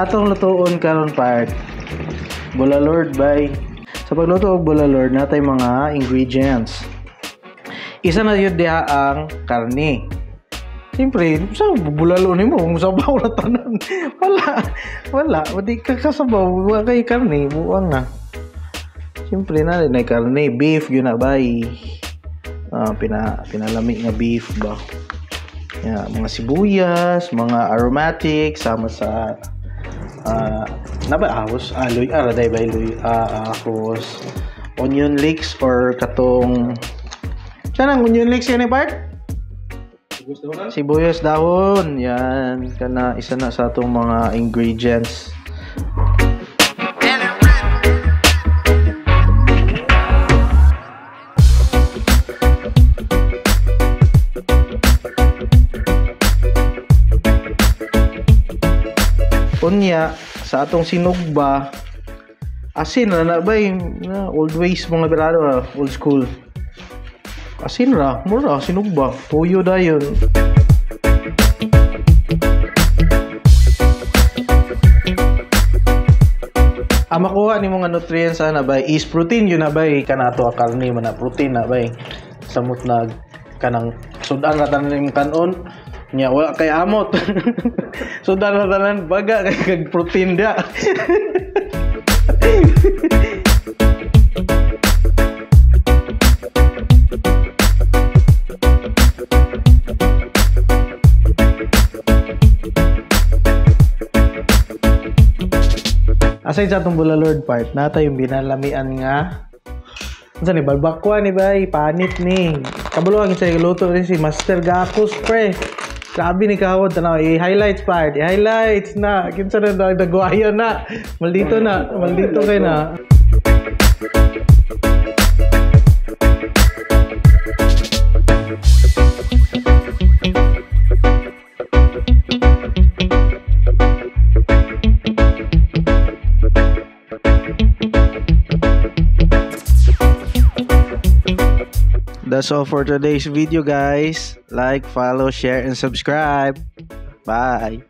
atong lutuon karon part bulalord bay. Sa pagluto og bulalord natay mga ingredients. Isa na yun diha ang karne. Siyempre, sa bulalo ni mo, sabaw na tanan. Wala. Hindi ka kasabaw, wala kay karne, buwang na. Siyempre na rin ay karne, beef, yun na ba? Pinalami nga beef ba? Mga sibuyas, mga aromatic, sama sa ahos, aloy, araday ba aloy, ahos, onion leeks or katong saan ang onion leeks yan part? Sibuyas dahon. Yan. Kana isa na sa atong mga ingredients. Unya, sa atong sinugba, asin na ba yung old ways mga berado, old school. Asin ra, mura, sinugba, tuyo dayon. Ang makuha ni mga nutrients na bay is protein yun na bay kanato karne man na protein na bay samot na kanang sudan ra tanan kanon nya wala kay amot. Sudan ra tanan baga kay protein da. Aside sa itong bulalord part, nata yung binalamian nga. Ano ni balbakwa ni bay, panit ni. Kabuluhan sa luto rin si Master Gakos pre. Grabe ni kawod tanaw, i-highlights part, i-highlights na. Kinsa na dagwayo na. Maldito kay na. That's all for today's video, guys. Like, follow, share, and subscribe. Bye.